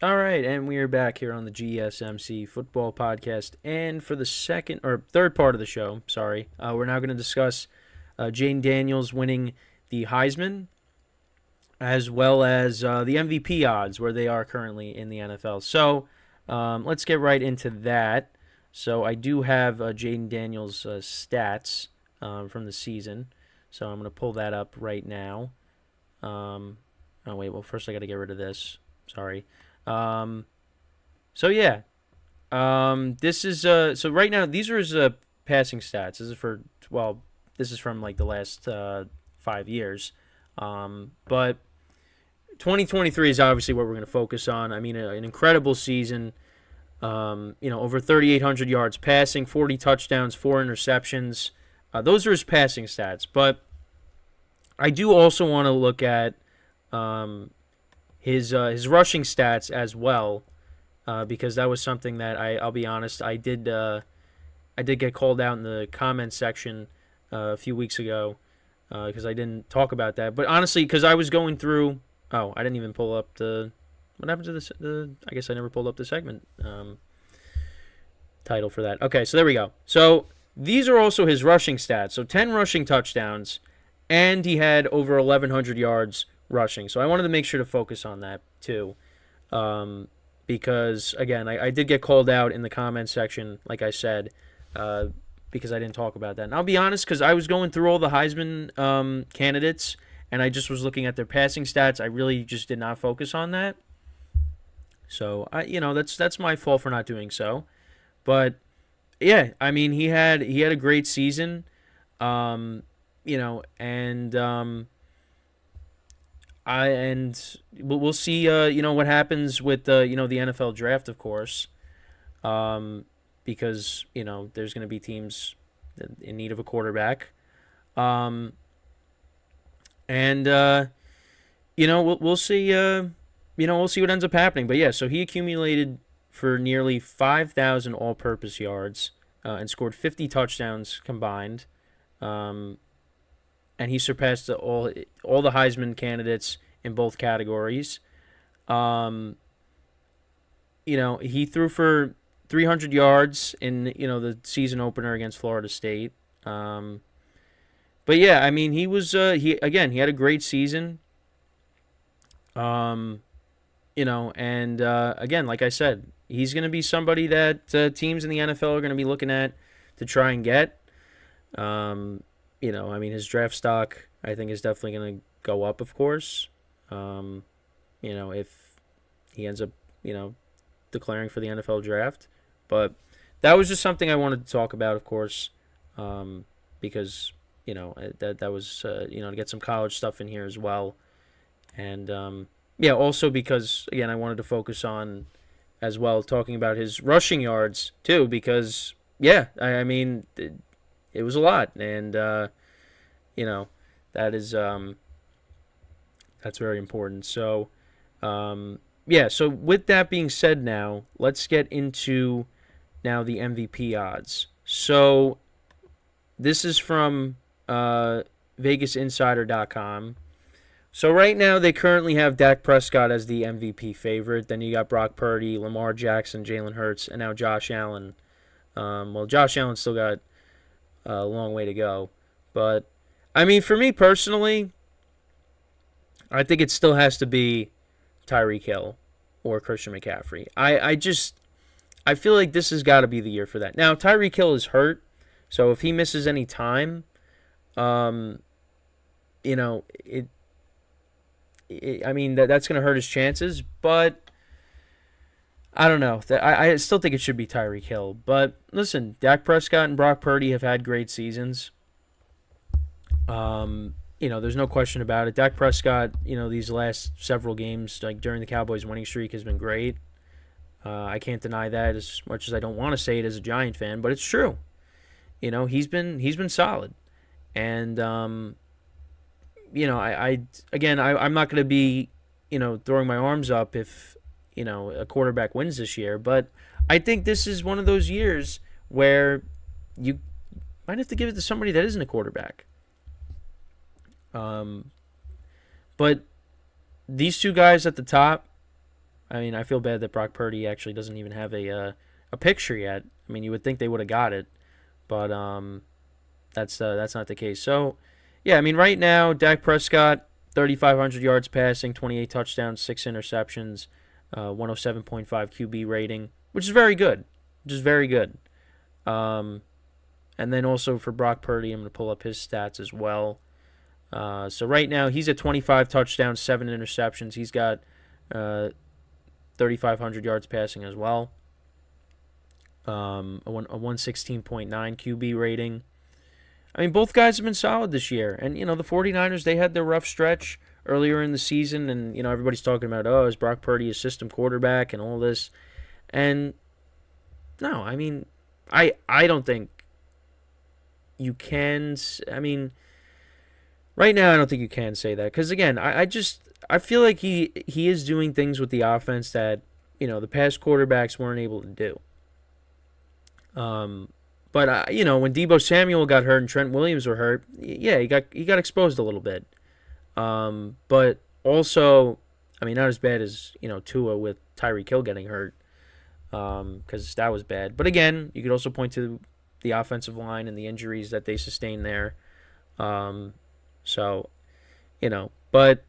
All right, and we are back here on the GSMC football podcast. And for the second or third part of the show, we're now going to discuss Jayden Daniels winning the Heisman, as well as the MVP odds, where they are currently in the NFL. So let's get right into that. So I do have Jayden Daniels' stats from the season. So I'm going to pull that up right now. Oh, wait, well, first I got to get rid of this. Sorry. Um, so yeah, this is so right now these are his passing stats. This is from like the last 5 years. But 2023 is obviously what we're going to focus on. I mean, an incredible season. Over 3,800 yards passing, 40 touchdowns, 4 interceptions. Those are his passing stats. But I do also want to look at his rushing stats as well, because that was something that I'll be honest, I did get called out in the comment section a few weeks ago because I didn't talk about that. But honestly, because I was going through, I didn't even pull up the what happened to this. I guess I never pulled up the segment title for that. Okay, so there we go. So these are also his rushing stats. So 10 rushing touchdowns, and he had over 1,100 yards rushing. So I wanted to make sure to focus on that too. Because, again, I did get called out in the comment section, like I said, because I didn't talk about that. And I'll be honest, because I was going through all the Heisman candidates, and I just was looking at their passing stats. I really just did not focus on that. So, that's my fault for not doing so. But, yeah, I mean, he had a great season, and we'll see. What happens with the NFL draft, of course, because there's going to be teams in need of a quarterback, um, and we'll see. We'll see what ends up happening. But yeah, so he accumulated for nearly 5,000 all-purpose yards and scored 50 touchdowns combined. And he surpassed all the Heisman candidates in both categories. He threw for 300 yards in the season opener against Florida State. But yeah, I mean he had a great season. Again, like I said, he's going to be somebody that teams in the NFL are going to be looking at to try and get. His draft stock, I think, is definitely going to go up, of course. If he ends up, declaring for the NFL draft. But that was just something I wanted to talk about, of course, because, that was, to get some college stuff in here as well. And, also because, again, I wanted to focus on, as well, talking about his rushing yards, too, because, yeah, I mean, it was a lot, and that is that's very important. So, So with that being said, now let's get into the MVP odds. So this is from VegasInsider.com. So right now they currently have Dak Prescott as the MVP favorite. Then you got Brock Purdy, Lamar Jackson, Jalen Hurts, and now Josh Allen. Josh Allen still got a long way to go. But, I mean, for me personally, I think it still has to be Tyreek Hill or Christian McCaffrey. I feel like this has got to be the year for that. Now, Tyreek Hill is hurt, so if he misses any time, that's going to hurt his chances. But I don't know. I still think it should be Tyreek Hill. But listen, Dak Prescott and Brock Purdy have had great seasons. There's no question about it. Dak Prescott, these last several games, like during the Cowboys' winning streak, has been great. I can't deny that, as much as I don't want to say it as a Giant fan, but it's true. He's been solid, and I'm not going to be throwing my arms up if a quarterback wins this year, but I think this is one of those years where you might have to give it to somebody that isn't a quarterback. But these two guys at the top, I mean, I feel bad that Brock Purdy actually doesn't even have a picture yet. I mean, you would think they would have got it, but that's not the case. So, yeah, I mean, right now, Dak Prescott, 3,500 yards passing, 28 touchdowns, 6 interceptions, 107.5 QB rating, which is very good. Which is very good. Um, and then also for Brock Purdy, I'm going to pull up his stats as well. So right now, he's at 25 touchdowns, 7 interceptions. He's got 3,500 yards passing as well. A 116.9 QB rating. I mean, both guys have been solid this year. And, the 49ers, they had their rough stretch earlier in the season. And, everybody's talking about, is Brock Purdy a system quarterback and all this. And, no, I mean, I don't think you can. I mean, right now, I don't think you can say that. Because, again, I feel like he is doing things with the offense that, the past quarterbacks weren't able to do. But when Deebo Samuel got hurt and Trent Williams were hurt, yeah, he got exposed a little bit. But also, I mean, not as bad as Tua with Tyreek Hill getting hurt, because that was bad. But again, you could also point to the offensive line and the injuries that they sustained there. So, but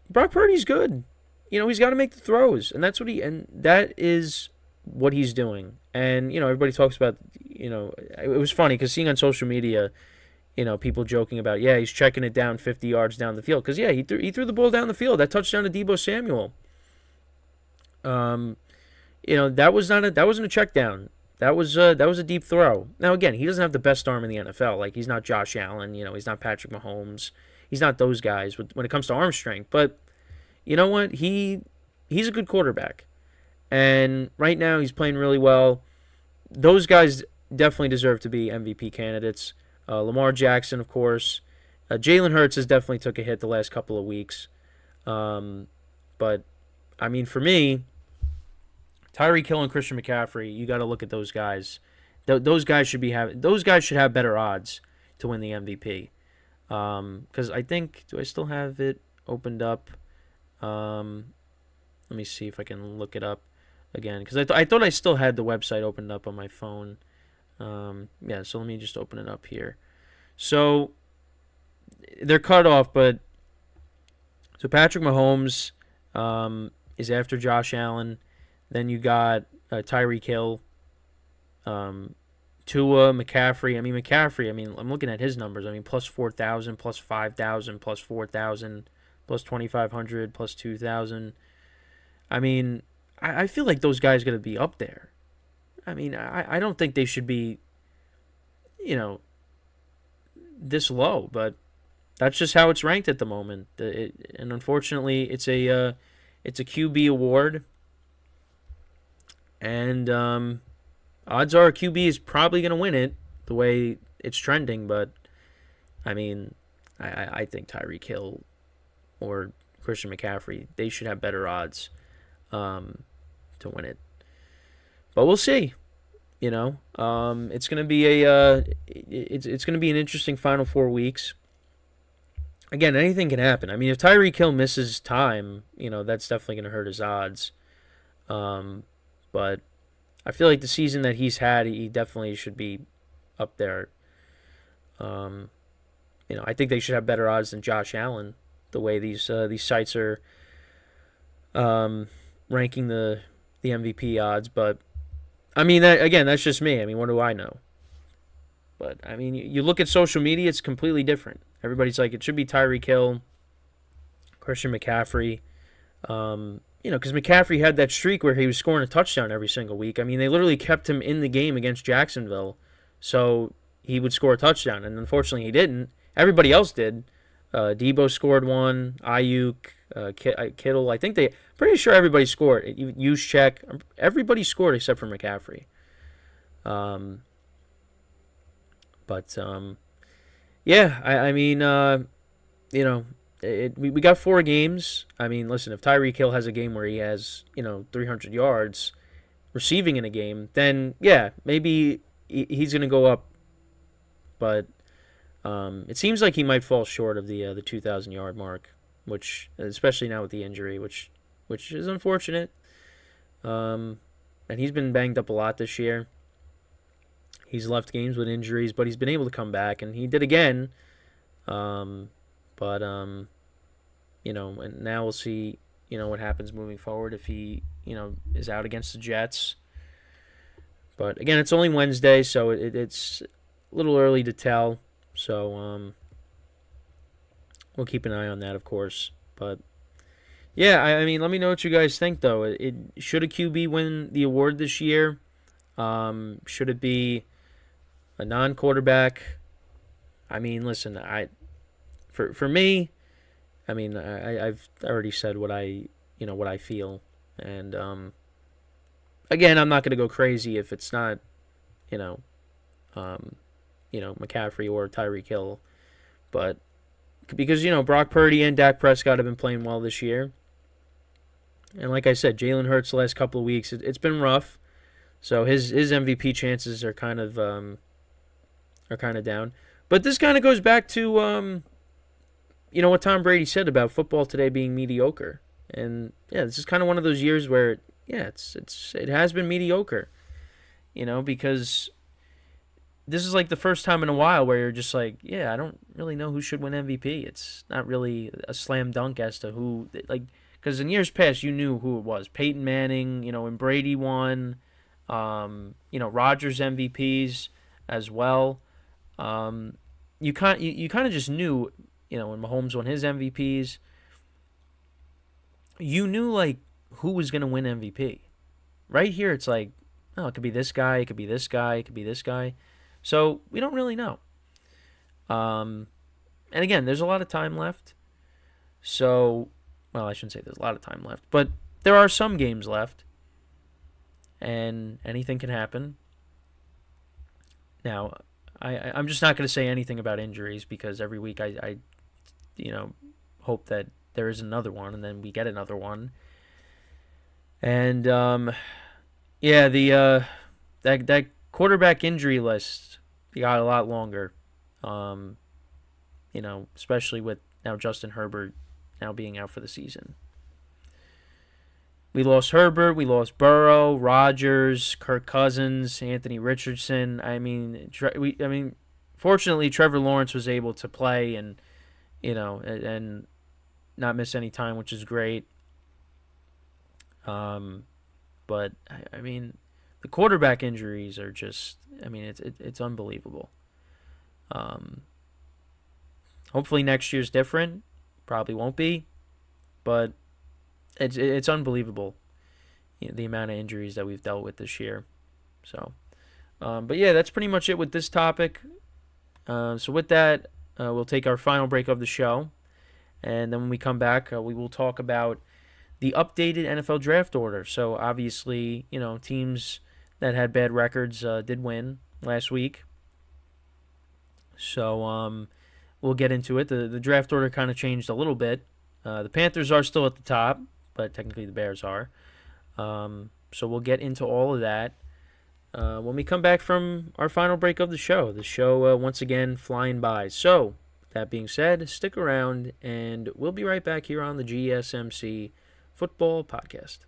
Brock Purdy's good. He's got to make the throws, and that is what he's doing. And, everybody talks about, it was funny because seeing on social media, people joking about, yeah, he's checking it down 50 yards down the field. Because, yeah, he threw the ball down the field. That touchdown to Deebo Samuel. That wasn't a check down. That was a deep throw. Now, again, he doesn't have the best arm in the NFL. Like, he's not Josh Allen. He's not Patrick Mahomes. He's not those guys when it comes to arm strength. But you know what? He's a good quarterback. And right now he's playing really well. Those guys definitely deserve to be MVP candidates. Lamar Jackson, of course. Jalen Hurts has definitely took a hit the last couple of weeks. But, I mean, for me, Tyreek Hill and Christian McCaffrey, you got to look at those guys. Those guys should have better odds to win the MVP. Because I think, do I still have it opened up? Let me see if I can look it up again, because I thought I still had the website opened up on my phone. Yeah, so let me just open it up here. So they're cut off, but so Patrick Mahomes is after Josh Allen. Then you got Tyreek Hill, Tua, McCaffrey. I mean, I'm looking at his numbers. I mean, plus 4,000, plus 5,000, plus 4,000, plus 2,500, plus 2,000. I mean, I feel like those guys are going to be up there. I mean, I don't think they should be, this low, but that's just how it's ranked at the moment. And unfortunately, it's a QB award, and odds are QB is probably going to win it the way it's trending. But I mean, I think Tyreek Hill or Christian McCaffrey, they should have better odds to win it. But we'll see. It's gonna be it's gonna be an interesting final 4 weeks. Again, anything can happen. I mean, if Tyreek Hill misses time, that's definitely gonna hurt his odds. But I feel like the season that he's had, he definitely should be up there. I think they should have better odds than Josh Allen. The way these sites are ranking the MVP odds, but I mean, that's just me. I mean, what do I know? But I mean, you look at social media, it's completely different. Everybody's like, it should be Tyreek Hill, Christian McCaffrey. Because McCaffrey had that streak where he was scoring a touchdown every single week. I mean, they literally kept him in the game against Jacksonville, so he would score a touchdown, and unfortunately, he didn't. Everybody else did. Debo scored one. Ayuk, Kittle. I think pretty sure everybody scored. Juszczyk. Everybody scored except for McCaffrey. Yeah. I mean, we got 4 games. I mean, listen, if Tyreek Hill has a game where he has 300 yards receiving in a game, then yeah, maybe he's gonna go up. But it seems like he might fall short of the 2,000 yard mark, which, especially now with the injury, which which is unfortunate. And he's been banged up a lot this year. He's left games with injuries, but he's been able to come back, and he did again. But and now we'll see, what happens moving forward if he, is out against the Jets. But again, it's only Wednesday, so it's a little early to tell. So we'll keep an eye on that, of course. But yeah, I mean, let me know what you guys think, though. Should a QB win the award this year? Should it be a non-quarterback? I mean, listen, for me, I mean, I've already said what I feel, and again, I'm not going to go crazy if it's not, McCaffrey or Tyreek Hill, but because Brock Purdy and Dak Prescott have been playing well this year, and like I said, Jalen Hurts the last couple of weeks, it's been rough, so his MVP chances are kind of down. But this kind of goes back to what Tom Brady said about football today being mediocre. And yeah, this is kind of one of those years where it has been mediocre. Because this is like the first time in a while where you're just like, yeah, I don't really know who should win MVP. It's not really a slam dunk as to who, because in years past you knew who it was. Peyton Manning, and Brady won. Rodgers MVPs as well. You kind of just knew, when Mahomes won his MVPs, you knew who was going to win MVP. Right here, it's like, oh, it could be this guy, it could be this guy, it could be this guy. So we don't really know. And again, there's a lot of time left. So, well, I shouldn't say there's a lot of time left, but there are some games left, and anything can happen. Now, I'm just not going to say anything about injuries because every week I hope that there is another one and then we get another one. And that quarterback injury list got a lot longer. Especially with now Justin Herbert now being out for the season. We lost Herbert, we lost Burrow, Rodgers, Kirk Cousins, Anthony Richardson. Fortunately, Trevor Lawrence was able to play and not miss any time, which is great. But the quarterback injuries are just, it's unbelievable. Hopefully next year's different. Probably won't be, but it's unbelievable, the amount of injuries that we've dealt with this year. So, but yeah, that's pretty much it with this topic. So with that, we'll take our final break of the show, and then when we come back, we will talk about the updated NFL draft order. So obviously, teams that had bad records did win last week. So we'll get into it. The draft order kind of changed a little bit. The Panthers are still at the top, but technically the Bears are. So we'll get into all of that when we come back from our final break of the show. The show, once again, flying by. So, that being said, stick around, and we'll be right back here on the GSMC Football Podcast.